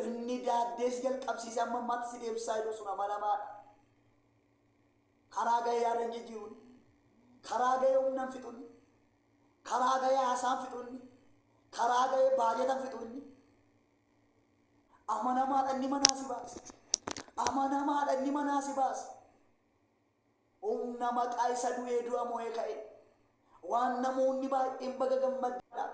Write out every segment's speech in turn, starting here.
inni daaddees jalqabsiise amma ammaatti si deebisaa jiru sun amanamaadha. Karaa gahee yaada jijjiiruun, karaa gahee humnaan fixuun, karaa gahee haasaan fixuun, karaa gahee baay'atan fixuun amanamaadha. Inni manaa si baasa. Amanamaadha. Inni manaa si baasa. Humna maqaa isa du'ee du'a mo'ee ka'e waan namoonni baay'een baga gammadda.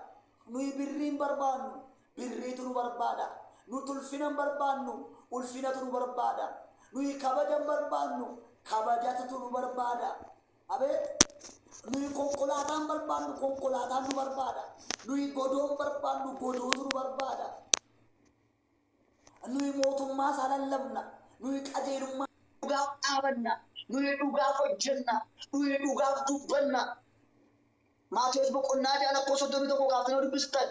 Nuyi birriin barbaannu, birriitu nu barbaada. Nu ulfinan barbaannu, ulfinatu nu barbaada. Nuyi kabajan barbaannu, kabajatu nu barbaada. Abee nuyi konkolaataan barbaannu, konkolaataan nu barbaada. Nuyi godoon barbaannu, godootu nu barbaada. Nuyi mootummaa isaa lallabna, nuyi qajeelummaa dhugaaf dhaabanna, nuyi dhugaaf hojjenna, nuyi dhugaaf dubbanna. Maatiyus boqonnaa 6:31 gaafa dubbistan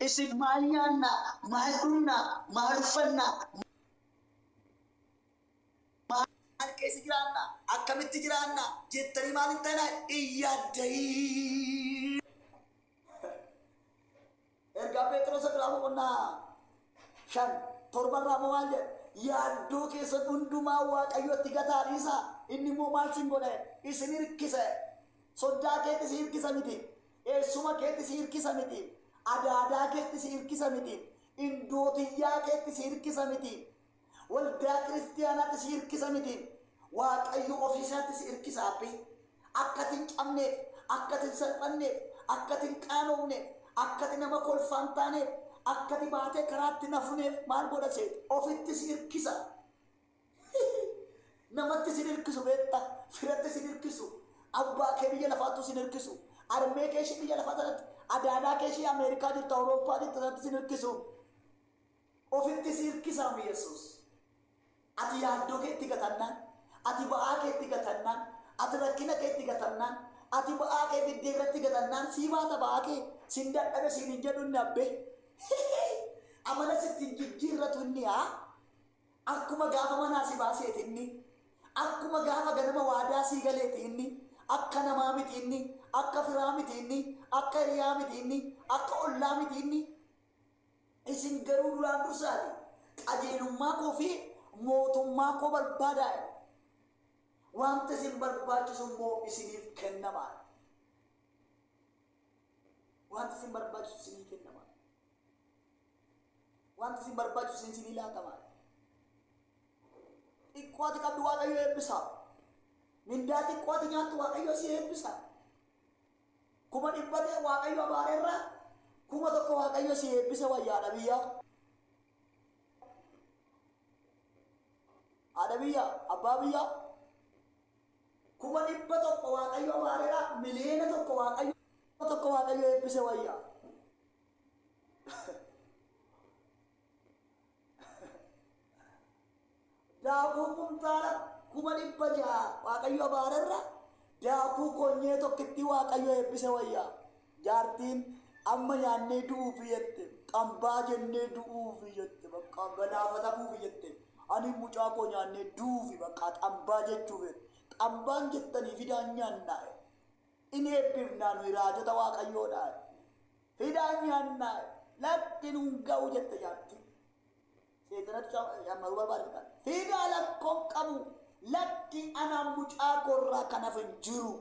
isin maal nyaanna, maal dhugna, maal uffanna, maal keessa jiraanna, akkamitti jiraanna jettanii maal hin ta'ina iyyaaddayii. Ergaa Phexros boqonnaa 5:7 maal jedha? Yaaddoo keessan hundumaa Waaqayyotti gataa dhiisaa. Inni immoo maal sin godhe? Isin hirkise. Soddaa keetti si hirkisa miti. Eessuma keetti si hirkisa miti. Adaadaa keetti si hirkisa miti. Indootiyyaa keetti si hirkisa miti. Waldaa kiristiyaanaatti si hirkisa miti. Waaqayyo ofiisaatti si hirkisa abbi. Akka ati hin cabneef, akka ati hin salphanneef, akka ati hin qaanofneef, akka ati nama kolfaan taaneef, akka ati baatee karaatti nafneef maal godha seeti? Ofitti si hirkisa. Namatti si hirkisu beekta. Firatti si hirkisu. Abbaa kee biyya lafaattu si hirkisu. Armee kee ishee biyya lafaa sanatti, adaadaa kee ishee Ameerikaa jirtu, Awurooppaa jirtu sanatti si hirkisu. Ofitti si hirkisaami Yesuus. Ati yaaddoo kee itti gatannaan, ati ba'aa kee itti gatannaan, ati rakkina kee itti gatannaan, ati ba'aa kee biddee irratti gatannaan sii baata ba'aa kee. Sin dadhabe siin hin jedhu inni abbe. Amala sitti hin jijjiirratu inni haa. Akkuma gaafa manaa si baaseeti inni. Akkuma gaafa ganama waadaa sii galeeti inni. Akka namaa miti inni. Akka firaa miti inni. Akka hiriyaa miti inni. Akka ollaa miti inni. Isin garuu duraan dursaati qajeelummaa koo fi mootummaa koo barbaadaa. Wanta isin barbaachisu immoo isiniif kennamaa. Wanta isin barbaachisu isinii kennamaa. Wanta isin barbaachisu isinii laatamaa. Xiqqooti qabdu Waaqayyo eebbisa. Mindaa xiqqooti nyaattu Waaqayyo si eebbisa. 100 Waaqayyo abaareerraa 1,000 Waaqayyo si eebbisa wayyaadha biyya. Haadha biyya, abbaa biyya. 100 Waaqayyo abaareerraa miliyoona 1 Waaqayyo eebbisa wayyaa. Daakuu kumtaala 600 Waaqayyo abaareerraa daakuu konyee tokkitti Waaqayyo eebbisa wayyaa. Jaartiin amma nyaannee du'uuf jette, qambaa jennee du'uuf jette, bakka galaafatamuuf jette. Ani mucaa koo nyaannee du'uuf bakka qambaa jechuuf qambaan jettanii fidaan nyaannaa. Inni eebbifnaa nuyi raajota Waaqayyoodhaa. Fidaan nyaannaa lakki nuun ga'u jette jaartiin. Seetanatti ammaruu barbaadatan. Fidaa lakkoon qabu lakki anaan mucaa koorraa kanaaf hin jiru.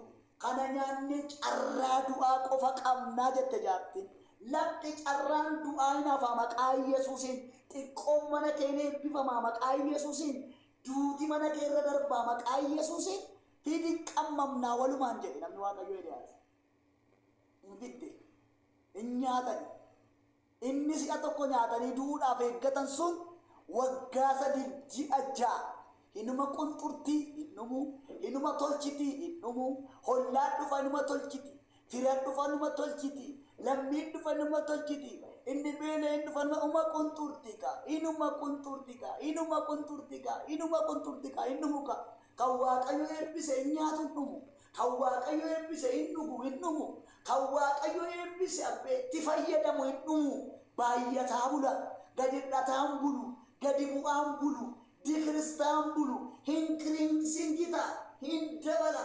Kana nyaanni carraa du'aa qofa qabnaa jette jaartiin. Lakki carraan du'aa hin hafa maqaa Yesuusiin. Xiqqoon mana keenya eebbifamaa maqaa Yesuusiin. Duuti mana keerra darbaa maqaa Yesuusiin. Fidi qammamnaa walumaan jedhe namni Waaqayyo Eeliyaas. Hin fidde. Hin nyaatani. Inni si'a tokko nyaatanii du'uudhaaf eeggatan sun waggaa 3 ji'a 6. Inuma qunxurtii innumu, inuma tolchiti innumu, hollaan dhufa inuma tolchiti, firaan dhufa inuma tolchiti, lammiin dhufa inuma tolchiti, inni beeleen dhufa inuma qunxurtika, inuma qunxurtika, inuma qunxurtika, inuma qunxurtika, innumuka. Kan Waaqayyo eebbise hin nyaatu hin dhugu, kan Waaqayyo eebbise hin dhugu hin dhugu, kan Waaqayyo eebbise abbeetti fayyadamu hin dhugu. Baay'ataa bula, gadi hidhataan bulu, gadi bu'aan bulu. Di Kristaan bulu hin singita hin dabala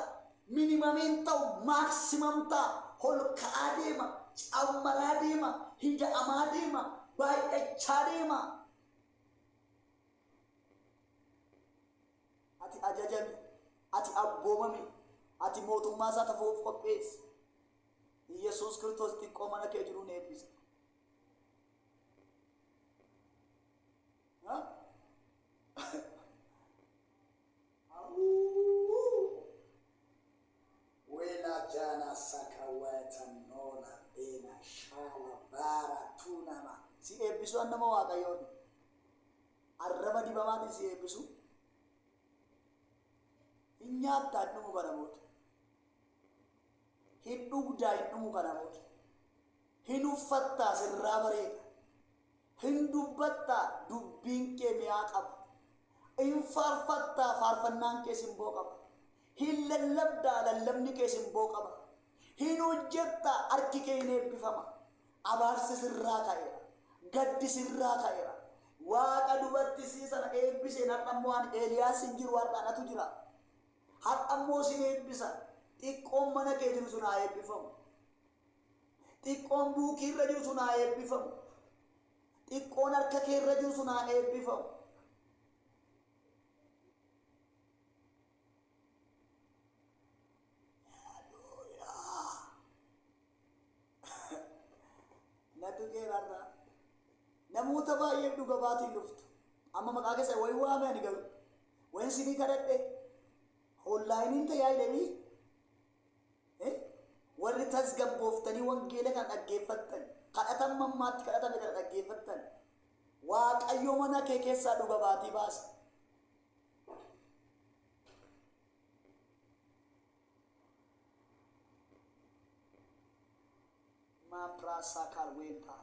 minimamiin ta'u maaksimam ta'a ol ka'aa deema cammaraa deema hida'amaa deema baay'achaa deema. Ati ajajami, ati abboomami, ati mootummaa isaa tafuuf qopheessi. Yesuus Kiristoos xiqqoo mana kee jiru ni eebbisa. Wela jana sakawata nona bena shala bara tunama. Si eebbisu annama waaqayyoon. Arraba dibamaatiin si eebbisu. Hin nyaattaa hin dhumu kana mooti. Hin dhugdaa hin dhumu kana mooti. Hin uffattaa sirraa bareeda. Hin dubbattaa dubbiin kee mi'aa qaba. Hin faarfattaa faarfannaan kee simboo qaba. Hin lallabdaa lallabni kee simboo qaba. Hin hojjettaa harki kee hin eebbifama. Abaarsi sirraa ka'eera. Gaddi sirraa ka'eera. Waaqa dubatti sana eebbiseen har'ammoo waan Eeliyaas hin jiru har'aanatu jira. Har'ammoo si eebbisa. Xiqqoon mana kee jiru sun haa eebbifamu. Xiqqoon buukii irra jiru sun haa eebbifamu. Xiqqoon harka kee irra jiru sun haa eebbifamu. Natu keerarraa namoota baay'ee dhuga baatiin dhuftu. Amma maqaa keessa wayi waame ani galu. Wayin sinii kadhadhe onlaayiniin tajaajilanii warri tasgabbooftanii wangeela kan dhaggeeffattan kadhatan mammaatti kadhatame kan dhaggeeffattan Waaqayyo mana kee keessaa dhuga baatii baasa. Prasa kalwenta.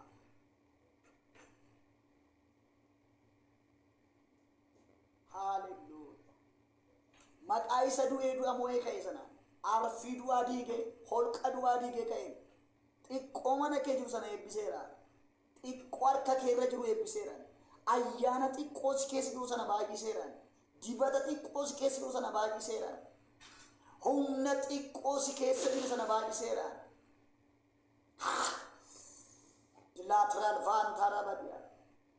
Hallelujah. Maqaa isa du'ee du'a mo'ee ka'e sana arfii du'aa diigee holqa du'aa diigee ka'e xiqqoo mana kee jiru sana eebbiseera. Xiqqoo harka kee irra jiru eebbiseera. Ayyaana xiqqoo si keessa jiru sana baay'iseera. Dibata xiqqoo si keessa jiru sana baay'iseera. Humna xiqqoo si keessa jiru sana baay'iseera. Lateral vantara badia.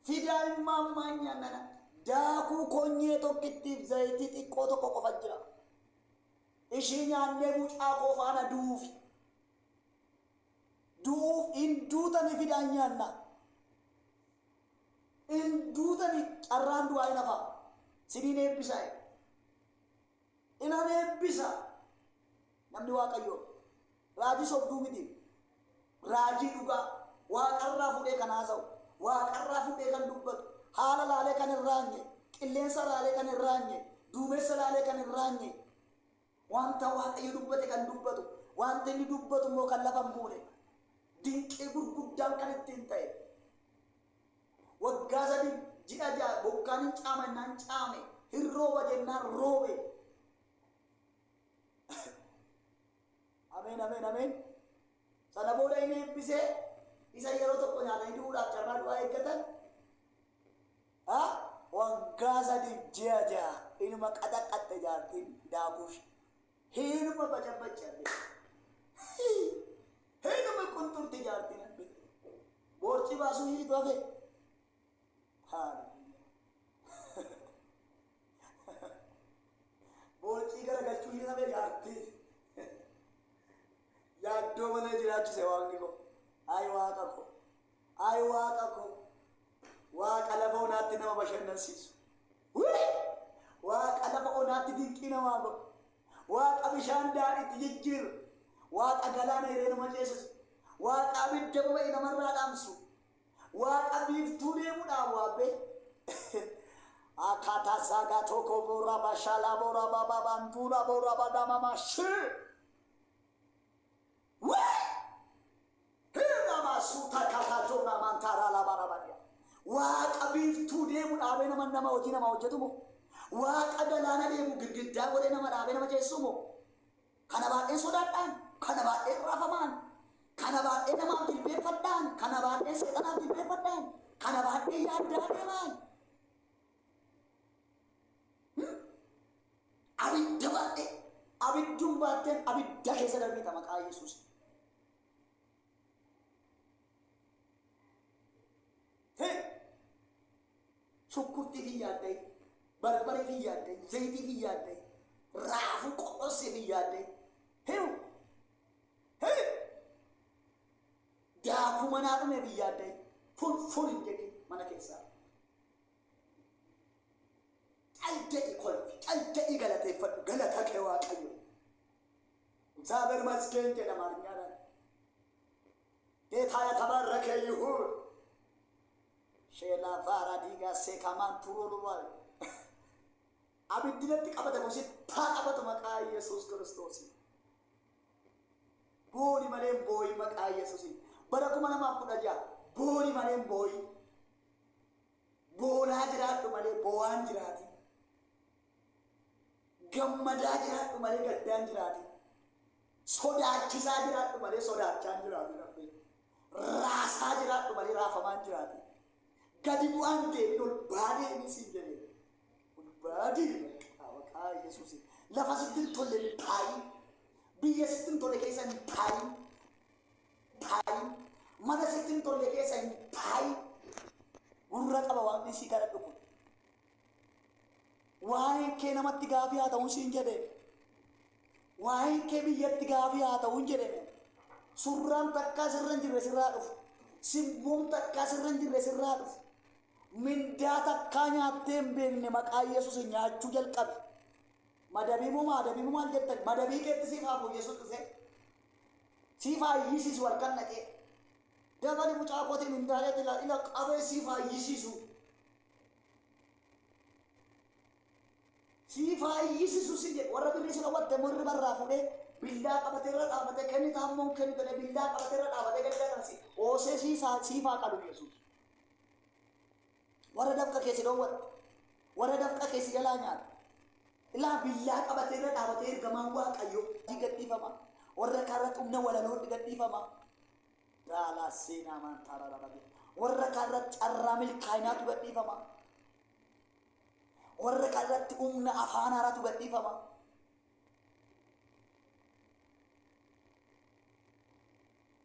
Fidal mamanya nana. Daku konye tokkittiif zayitii xiqqoo tokko qofa jira. Ishii nyaannee mucaa qofaana duufi. Duuf hin duutani fidaan nyaanna. Hin duutani carraan du'aa hin hafa. Siniin eebbisa. Inaan eebbisa. Namni Waaqayyoo. Raajii sobduu miti. Raajii dhugaa. Waaqarraa fuudhee kan haasa'u. Waaqarraa fuudhee kan dubbatu. Haala laalee kan hin raanne. Qilleensa laalee kan hin raanne. Duumessa laalee kan hin raanne. Wanta Waaqayyo dubbate kan dubbatu. Wanta inni dubbatu immoo kan lafa hin buune. Dinqii gurguddaan kan ittiin ta'e. Waggaa sadii ji'a ja'a bokkaan hin caamannaan caame. Hin rooba jennaan roobe. Ameen ameen ameen. Sana booda inni eebbisee isa yeroo tokko nyaatanii du'uudhaaf carraa du'aa eeggatan. Waggaa sadii ji'a ja'a inuma qaxaqatte jaartiin daakuuf. Hinuma bacabacharre. Hinuma qunxurti jaartiin abbe. Boorci baasuu hiitu hafe. Boorci garagalchuu hin hafe jaartiin. Yaaddoo mana jiraachise waaqni ko. Ay waaqa ko. Ay waaqa ko. Waaqa lafa onaatti nama bashannansiisu. Waaqa lafa onaatti dinqii namaa godhu. Waaqa bishaan daadhiitti jijjiiru. Waaqa galaana hiree nama ceesisu. Waaqa abidda boba'e namarraa dhaamsu. Waaqa biiftuu deemuudhaan waabbee. Akkaataa saagaa tokko boora bashalaa boora babaa bantuura boora badamamaa shii. Waaqa biiftuu deemu dhaabee nama hojii nama hojjetu moo? Waaqa galaana deemu girgiddaa godhee nama dhaabee nama ceessu moo? Kana baay'een sodaadhaan, kana baay'een raafamaan, kana baay'ee namaaf jilbeeffadhaan, kana baay'ee seexanaaf jilbeeffadhaan, kana baay'ee yaaddaa deemaan. Abidda baay'ee, abidduun baatteen abidda keessa darbita maqaa Yesuus. shukkurtii fi yaadde, barbaree fi yaadde, zayitii fi yaadde, raafuu qoqqoosee fi yaadde, hiru, daakuu manaa dhume fi yaadde, fun hin jedhin mana keessaa. Calde'i kolfi, calde'i galateeffadhu, galata kee Waaqayyo. እግዚአብሔር ይመስገን jedhama አማርኛadhaan. ጌታ የተባረከ ይሁን። ሼላ ቫራ ዲጋሴ ካማን ቱሮሉ ባል አብድለት ቀበተ ኮሲት ታቀበተ መቃ ኢየሱስ ክርስቶስ ቦኒ መሌም ቦይ መቃ ኢየሱስ በረኩ መነማ ቁዳጃ ቦኒ መሌም ቦይ ቦና ጅራዱ መሌ ቦዋን ጅራቲ ገመዳ ጅራዱ መሌ ገዳን ጅራቲ sodaachisa jiraadhu malee sodaachaan jiraatu dhabbe raasaa jiraadhu malee raafamaan jiraatu gadi bu'aan deebiin ol baadee inni siin jedhee ol baadee maqaa Yesuus lafa sittin tolle hin taayin biyya sittin tolle keessa hin taayin mana sittin tolle keessa hin taayin gurra qaba waan isii kadhadhu kun waa'een kee namatti gaafii haa ta'uun siin jedhee waa'een kee biyyatti gaafii haa ta'uun jedhame surraan takkaa sirra hin jirre sirraa dhufu simbuun takkaa sirra hin jirre sirraa dhufu mindaa takkaa nyaattee hin beekne maqaa Yesuus nyaachuu jalqabe madabii moo maal jettan madabii keetti siif hafu Yesuus dhufe siif hayyisiisu halkan naqee dabali mucaa kootiin mindaalee ila qabee siif hayyisiisu sifa Yesus sini warra biri sila wadde murri barra fude billah qabatera dhaabate kenni taammoon kenni tole billah qabatera dhaabate gaddaansi oose sifa qalu Yesus warra dafqa keesi dhoowwat warra dafqa keesi jalaa nyaata ilaa billah qabatera dhaabate ergamaan Waaqayyo gadhiifama warra karra xumna walaloo gadhiifama daala seenaa maan taarara warra karra carraa milkaa'inaatu gadhiifama warra karratti humna afaan haaraatu gadhiifama.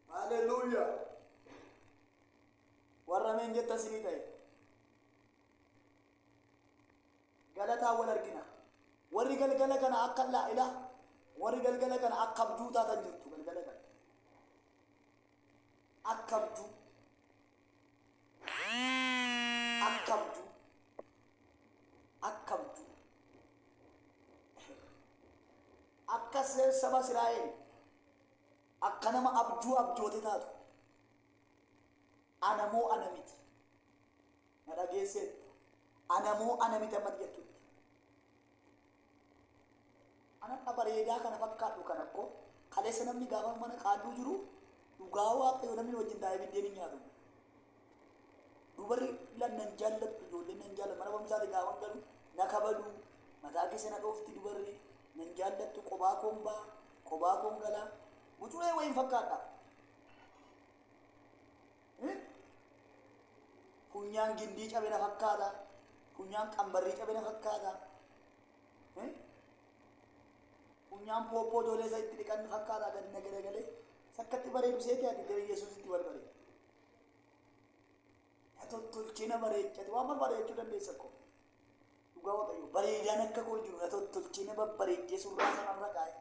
Haleluuyaa. Warra meen jetta sinii ta'e. Galataa wal argina. Warri galgala kana akka laa'ila. Warri galgala kana akka abjuu taatan jirtu galgala kana. Akka abjuu. Akka abjuu. Akkamtu akka saba Israa'el akka nama abjuu abjoote taatu anamoo anamiti na dhageessee anamoo anamiti amma jettutti ana bareedaa kana fakkaadhu kana ko kaleessa namni gaafa mana qaaduu jiru dhugaa Waaqayyo namni wajjin taa'ee biddeen hin nyaatu dubarri lannan jaallattu ijoolleen nan jaalladhu mana barumsaati gaafa galu na kabadu mataa keessa na dhoofti dubarri nan jaallattu qobaa koon galaa bucuree wayiin fakkaadha funyaan gindii cabe na fakkaata funyaan qambarrii cabe na fakkaata funyaan pooppoo ijoollee isa itti dhiqan fakkaata gadi na garagalee sakkatti bareedu seetii ati gara Yesuusitti barbaade tottolchina bareechate waan bareechuu dandeessa ko dhugaa Waaqayyo bareedaan akka koo jiru na tottolchina babbareechee surraa sanarra kaa'e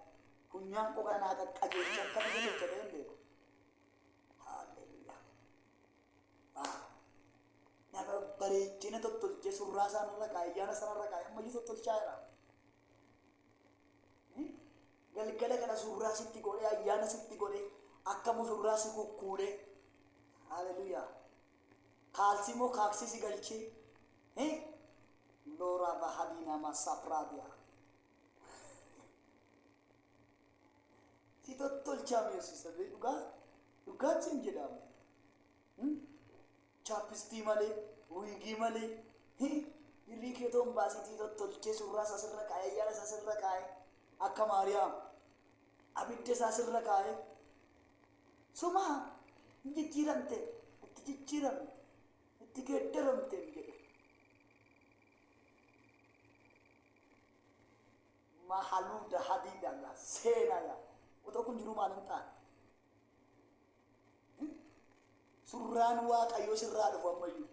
funyaan qoqa naa qaqqajeelcha akka bareechate hin beeku haalleluuyaa na babbareechina tottolchee surraa sanarra kaa'e ayyaana sanarra kaa'e ammayyuu tottolchaa jira galgala kana surraa sitti godhee ayyaana sitti godhee akka musurraa si kukkuudhee haalleluuyaa kalsimo kaksisi galchi lora bahadina masapradia si tottolchaam Yesuus sabe dhugaatiin jedhamu chaappistii malee wiigii malee irrii keetoon baasitii tottolchee surraa isaa sirra kaa'ee ayyaana isaa sirra kaa'ee akka Maariyaam abidda isaa sirra kaa'ee suma hin jijjiiramte itti jijjiiramte itti geeddaramte jedhe mahaluuda hadiidhaanga seenaya otoo kun jiru maalin ta'an surraan Waaqayyoo sirraa dhufu ammayyuu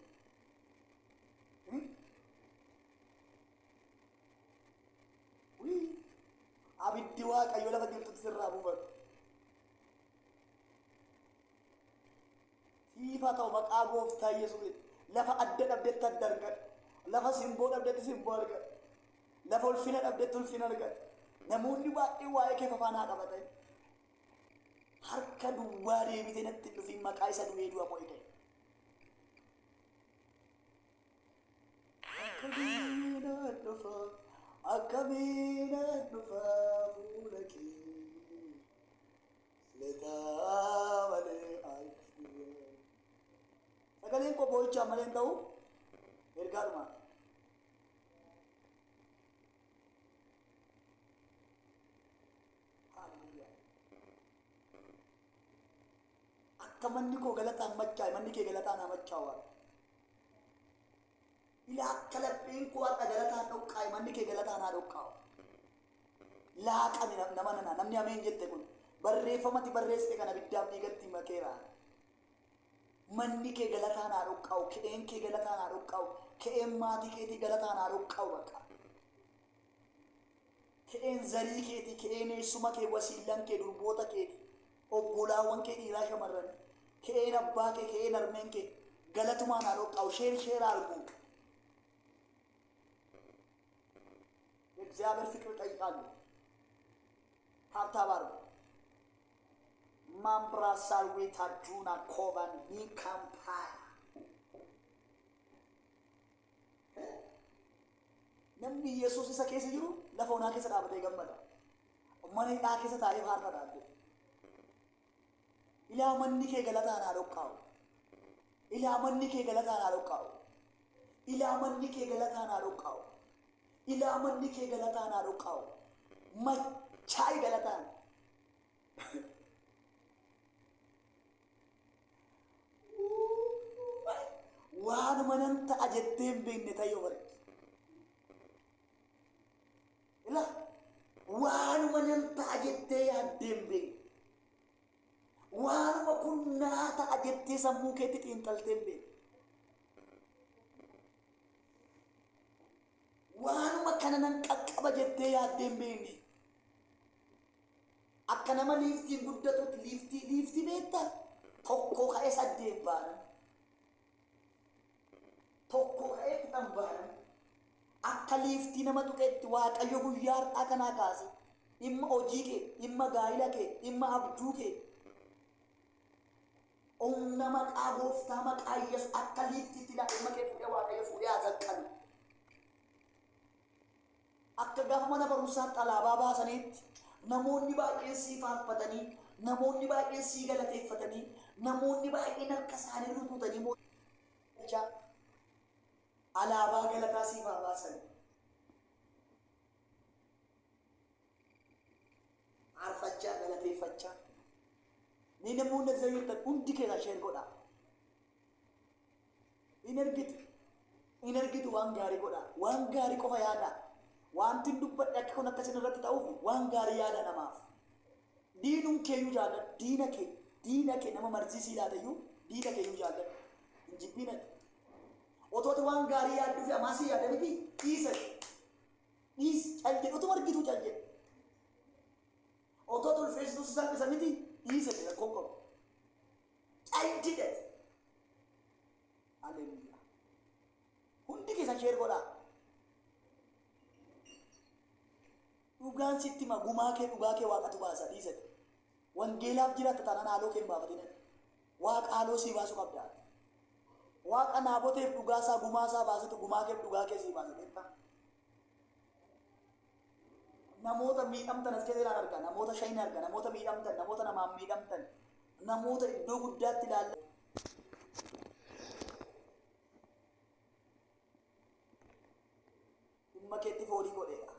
waaqayyo lafa jirtutti sirraa buufatu. Siifaa ta'u maqaa gooftaa Yesuus. Lafa adda dhabdetti adda argadhu. Lafa simboo dhabdetti simboo argadhu. Lafa ulfina dhabdetti ulfina argadhu. Namoonni baay'een waa'ee kee fafaanaa qabatan. Harka duwwaa deebitee natti dhufiin maqaa isa du'ee du'a mo'ite. Akkamiinaan dhufa, akkamiinaan dhufa fuula kee. Leetaa malee argina. Sagaleen koo boo'ichaa malee hin ta'u ergaadhuma. Akka manni koo galataan machaa'e manni kee galataan haa machaa'u. Ila akka lapheen koo akka galataan dhoqqaa'e manni kee galataan haa dhoqqaa'u. Laaqame nama nana namni ameen jette kun barreeffamati barreessite kana biddaaf dhiigatti makeera. Manni kee galataan haa dhoqqaa'u, ke'een kee galataan haa dhoqqaa'u, ke'een maatii keetii galataan haa dhoqqaa'u bakka. Ke'een zarii keetii, ke'een eessuma kee, wasiillan kee, durboota keetii, obbolaawwan kee dhiiraa shamarran, ke'een abbaa kee, ke'een harmeen kee galatumaan haa dhoqqaa'u. ሼር አድርጉ። እግዚአብሔር ፍቅር ጠይቃለሁ። ሀብታም አድርጉ። ማምብራሳዊ ታጁና ኮባን ይካምፓይ namni Yesuus isa keessa jiru lafa onaa keessa dhaabatee gammada. Mana hidhaa keessa taa'ee faarfataadde. Ilaa manni kee galataan haa dhoqqaa'u. Ilaa manni kee galataan haa dhoqqaa'u. Ilaa manni kee galataan haa dhoqqaa'u. Ilaa manni kee galataan haa dhoqqaa'u. Machaa'ii galataan. Waan manan ta'a jettee hin beekne ta'ee barke. Ila waan manan ta'a jettee yaaddee hin beekne. Waanuma kun naa ta'a jettee sammuu keetti xiinxaltee hin beekne. Waanuma kana nan qaqqaba jettee yaaddee hin beekne. Akka nama liiftiin guddatutti liiftii beektaa tokko ka'ee saddeet baanan. Tokko ka'ee kudhan baanan. Akka liiftii nama tuqeetti Waaqayyo guyyaa har'aa kanaa kaase dhimma hojii kee, dhimma gaa'ila kee, dhimma abjuu kee. Humna maqaa gooftaa maqaa Yesuus akka liiftiitti dhimma kee fuudhee Waaqayyo fuudhee haa zaqqalu. Akka gaafa mana barumsaatti alaabaa baasaniitti namoonni baay'een sii faarfatanii, namoonni baay'een sii galateeffatanii, namoonni baay'een harka isaanii rukutanii mootichaa alaabaa galataa siif haa baasan. Faarfachaa galateeffachaa. Ni namoonni zayyuutan hundi keessa isheen godha. In ergitu waan gaarii godha. Waan gaarii qofa yaada. Wanti dubbadhe akka kun akkasin irratti ta'uuf waan gaarii yaada namaaf. Diinuun keeyyuu jaalladhu. Diina kee nama marsiisii laatayyuu diina keeyyuu jaalladhu. Hin jibbinati. Otooti waan gaarii yaadduu fi amaasii yaada miti dhiisa. Caljedhu utuma argituu caljedhu. Otooti ulfeessituu salphisa miti dhiisa jedha konkolu. Caldidhe. Aleluuyaa. Hundi keessa ishee godhaa. Dhugaan sitti hima gumaa kee dhugaa kee waaqatu baasa dhiisate. Wangeelaaf jiraatta taanaan haaloo kee hin baafatin. Waaqa haaloo sii baasu qabdaa. Waaqa naaboteef dhugaa isaa gumaa isaa baasatu gumaa keef dhugaa kee sii baasate. Namoota miidhamtan as keessa arga, namoota shayin arga, namoota miidhamtan, namoota namaan miidhamtan, namoota iddoo guddaatti ilaalla. Dhimma keetti foolii godheera.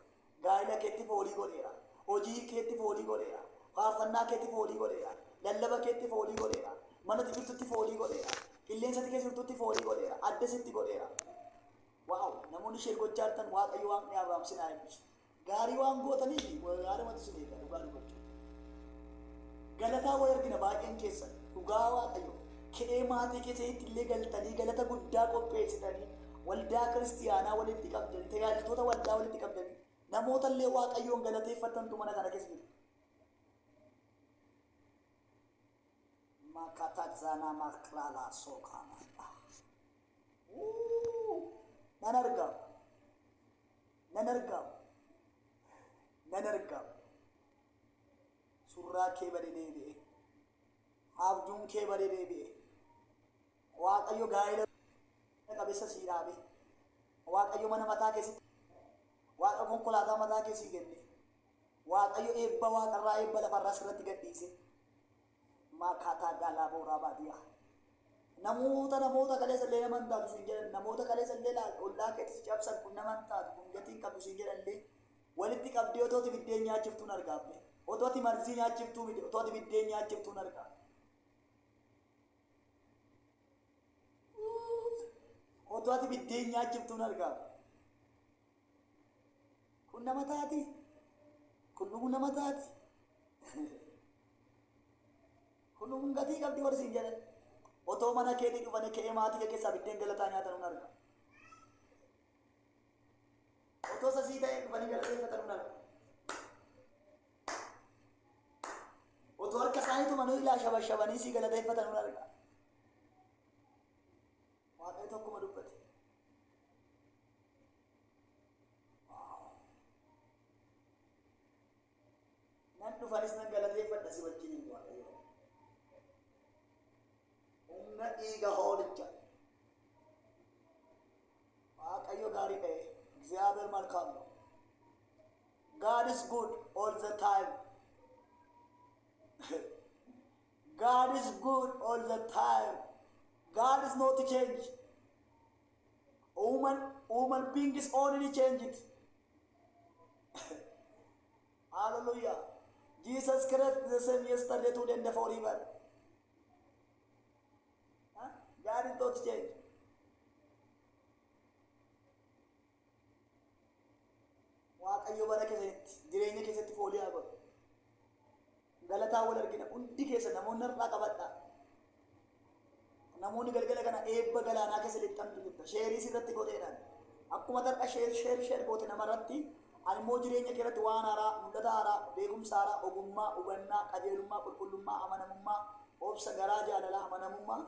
Gaa'ila keetti foolii godheera. Hojii keetti foolii godheera. Faarfannaa keetti foolii godheera. Lallaba keetti foolii godheera. Mana jirtutti foolii godheera. Qilleensa keessa jirtutti foolii godheera. Adda sitti godheera. Waaw! Namoonni ishee gochaa jirtan Waaqayyo Waaqni Abrahaam sinaa eebbisu. Gaarii waan gootaniif gaarii mati sun eega dhugaa dubbachuu. Galataa wayii argina baay'een keessan dhugaa Waaqayyo ke'ee maatii keessatti illee galtanii galata guddaa qopheessitanii waldaa kiristiyaanaa walitti qabdanii tajaajiltoota waldaa walitti qabdanii namoota illee Waaqayyoon galateeffattantu mana kana keessa jiru. Makatazana maklala sokana. Nan argam. Nan argam. Nan argam. Surraa kee badee deebi'e. Abjuun kee badee deebi'e. Waaqayyo gaa'ela qabeessa sii dhaabe. Waaqayyo mana mataa keessatti. Waaqa konkolaataa mataa keessii kenne. Waaqayyo eebba waaqarraa eebba lafarraa sirratti gadhiise. Makataa galaa booraa baadiyyaa. Namoota kaleessa illee naman taatu siin jedhan namoota kaleessa illee ollaa keetti cabsan kun naman taatu kun gatiin qabdu siin jedhallee walitti qabdee otooti biddeen nyaachiftuun argaabne otooti marzii nyaachiftuu miti otooti biddeen nyaachiftuun argaa otooti biddeen nyaachiftuun argaa kun nama taati kun dhugu nama taati kun dhugun gatii qabdi warri siin jedhan otoo mana keetii dhufanii ka'ee maatii keessaa biddeen galataa nyaatan hin arga. Otoo sasii ta'ee dhufanii galateeffatan hin arga. Otoo harka isaaniitu manuu ilaa shabashabanii sii galateeffatan hin arga. Waaqayyo tokkuma dubbate. Nan dhufanis nan galateeffadha si wajjin hin waaqayyo. Humna dhiiga hoolicha. Waaqayyo gaarii ta'e. እግዚአብሔር መልካም ነው. God is good all the time. God is good all the time. God is not change. Human being is only changed. Hallelujah. Jesus Christ is the same yesterday, today, and forever. God is not change. Waaqayyo bara keessatti jireenya keessatti foolii haa godhu. Galataa wal argina hundi keessa namoonni irraa qabadha. Namoonni galgala kana eebba galaanaa keessa lixxantu jirta. Sheerii sirratti godheedhaan. Akkuma tarqa sheer goote namarratti ani immoo jireenya keessatti waan haaraa, mul'ata haaraa, beekumsa haaraa, ogummaa, hubannaa, qajeelummaa, qulqullummaa, amanamummaa, obsa, garaa, jaalalaa, amanamummaa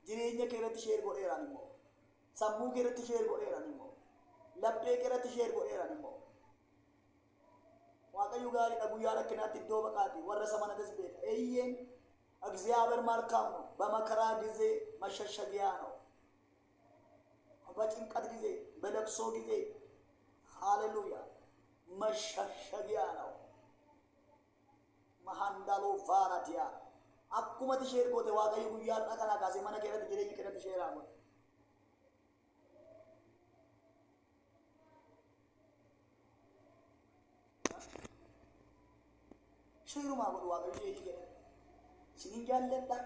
jireenya keessatti sheer godheeraan immoo. Sammuu keessatti sheer godheeraan immoo. Laphee keessatti sheer godheeraan immoo. Waaqayyo gaariidha guyyaa rakkinaatti iddoo baqaati warra samana tasbeedha. Eeyyeen እግዚአብሔር መልካም ነው። በመከራ ጊዜ መሸሸጊያ ነው። በጭንቀት ጊዜ በለቅሶ ጊዜ ሃሌሉያ መሸሸጊያ ነው። መሐንዳሎ ቫራቲያ akkuma tisheer goote waaqayyo guyyaa kana kaasee mana keessatti jireenya keessatti tisheeraa godhe. Sheerumaa godhu waaqayyo jireenya keessatti. Isinin jaalladha,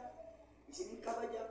isinin kabaja.